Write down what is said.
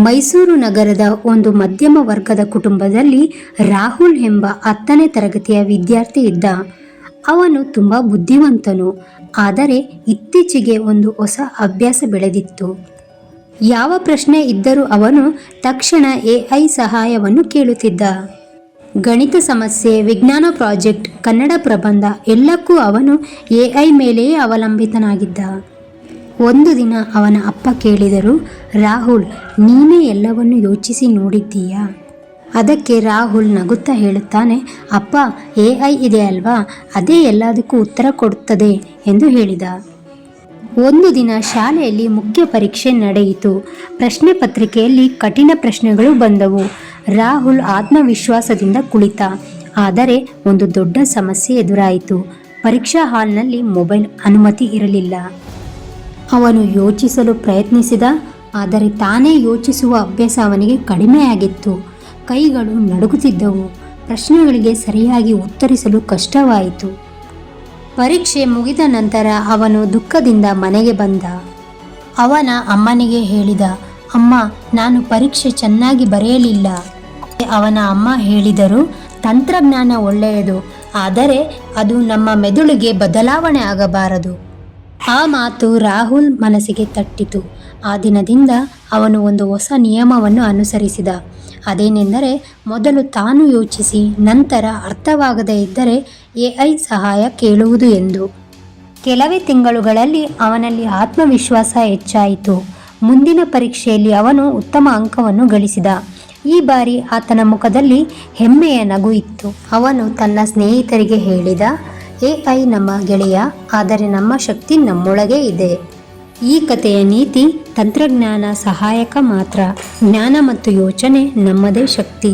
ಮೈಸೂರು ನಗರದ ಒಂದು ಮಧ್ಯಮ ವರ್ಗದ ಕುಟುಂಬದಲ್ಲಿ ರಾಹುಲ್ ಎಂಬ 10ನೇ ತರಗತಿಯ ವಿದ್ಯಾರ್ಥಿ ಇದ್ದ. ಅವನು ತುಂಬ ಬುದ್ಧಿವಂತನು. ಆದರೆ ಇತ್ತೀಚೆಗೆ ಒಂದು ಹೊಸ ಅಭ್ಯಾಸ ಬೆಳೆದಿತ್ತು. ಯಾವ ಪ್ರಶ್ನೆ ಇದ್ದರೂ ಅವನು ತಕ್ಷಣ AI ಸಹಾಯವನ್ನು ಕೇಳುತ್ತಿದ್ದ. ಗಣಿತ ಸಮಸ್ಯೆ, ವಿಜ್ಞಾನ ಪ್ರಾಜೆಕ್ಟ್, ಕನ್ನಡ ಪ್ರಬಂಧ ಎಲ್ಲಕ್ಕೂ ಅವನು AI ಮೇಲೆಯೇ ಅವಲಂಬಿತನಾಗಿದ್ದ. ಒಂದು ದಿನ ಅವನ ಅಪ್ಪ ಕೇಳಿದರು, ರಾಹುಲ್, ನೀನೇ ಎಲ್ಲವನ್ನು ಯೋಚಿಸಿ ನೋಡಿದ್ದೀಯಾ? ಅದಕ್ಕೆ ರಾಹುಲ್ ನಗುತ್ತಾ ಹೇಳುತ್ತಾನೆ, ಅಪ್ಪ, AI ಇದೆ ಅಲ್ವಾ, ಅದೇ ಎಲ್ಲದಕ್ಕೂ ಉತ್ತರ ಕೊಡುತ್ತದೆ ಎಂದು ಹೇಳಿದ. ಒಂದು ದಿನ ಶಾಲೆಯಲ್ಲಿ ಮುಖ್ಯ ಪರೀಕ್ಷೆ ನಡೆಯಿತು. ಪ್ರಶ್ನೆ ಪತ್ರಿಕೆಯಲ್ಲಿ ಕಠಿಣ ಪ್ರಶ್ನೆಗಳು ಬಂದವು. ರಾಹುಲ್ ಆತ್ಮವಿಶ್ವಾಸದಿಂದ ಕುಳಿತ. ಆದರೆ ಒಂದು ದೊಡ್ಡ ಸಮಸ್ಯೆ ಎದುರಾಯಿತು. ಪರೀಕ್ಷಾ ಹಾಲ್ನಲ್ಲಿ ಮೊಬೈಲ್ ಅನುಮತಿ ಇರಲಿಲ್ಲ. ಅವನು ಯೋಚಿಸಲು ಪ್ರಯತ್ನಿಸಿದ, ಆದರೆ ತಾನೇ ಯೋಚಿಸುವ ಅಭ್ಯಾಸ ಅವನಿಗೆ ಕಡಿಮೆಯಾಗಿತ್ತು. ಕೈಗಳು ನಡುಗುತ್ತಿದ್ದವು. ಪ್ರಶ್ನೆಗಳಿಗೆ ಸರಿಯಾಗಿ ಉತ್ತರಿಸಲು ಕಷ್ಟವಾಯಿತು. ಪರೀಕ್ಷೆ ಮುಗಿದ ನಂತರ ಅವನು ದುಃಖದಿಂದ ಮನೆಗೆ ಬಂದ. ಅವನ ಅಮ್ಮನಿಗೆ ಹೇಳಿದ, ಅಮ್ಮ, ನಾನು ಪರೀಕ್ಷೆ ಚೆನ್ನಾಗಿ ಬರೆಯಲಿಲ್ಲ. ಅವನ ಅಮ್ಮ ಹೇಳಿದರು, ತಂತ್ರಜ್ಞಾನ ಒಳ್ಳೆಯದು, ಆದರೆ ಅದು ನಮ್ಮ ಮೆದುಳಿಗೆ ಬದಲಾವಣೆ ಆಗಬಾರದು. ಆ ಮಾತು ರಾಹುಲ್ ಮನಸ್ಸಿಗೆ ತಟ್ಟಿತು. ಆ ದಿನದಿಂದ ಅವನು ಒಂದು ಹೊಸ ನಿಯಮವನ್ನು ಅನುಸರಿಸಿದ. ಅದೇನೆಂದರೆ, ಮೊದಲು ತಾನು ಯೋಚಿಸಿ ನಂತರ ಅರ್ಥವಾಗದೇ ಇದ್ದರೆ AI ಸಹಾಯ ಕೇಳುವುದು ಎಂದು. ಕೆಲವೇ ತಿಂಗಳುಗಳಲ್ಲಿ ಅವನಲ್ಲಿ ಆತ್ಮವಿಶ್ವಾಸ ಹೆಚ್ಚಾಯಿತು. ಮುಂದಿನ ಪರೀಕ್ಷೆಯಲ್ಲಿ ಅವನು ಉತ್ತಮ ಅಂಕವನ್ನು ಗಳಿಸಿದ. ಈ ಬಾರಿ ಆತನ ಮುಖದಲ್ಲಿ ಹೆಮ್ಮೆಯ ನಗು ಇತ್ತು. ಅವನು ತನ್ನ ಸ್ನೇಹಿತರಿಗೆ ಹೇಳಿದ, AI ನಮ್ಮ ಗೆಳೆಯ, ಆದರೆ ನಮ್ಮ ಶಕ್ತಿ ನಮ್ಮೊಳಗೆ ಇದೆ. ಈ ಕಥೆಯ ನೀತಿ, ತಂತ್ರಜ್ಞಾನ ಸಹಾಯಕ ಮಾತ್ರ, ಜ್ಞಾನ ಮತ್ತು ಯೋಚನೆ ನಮ್ಮದೇ ಶಕ್ತಿ.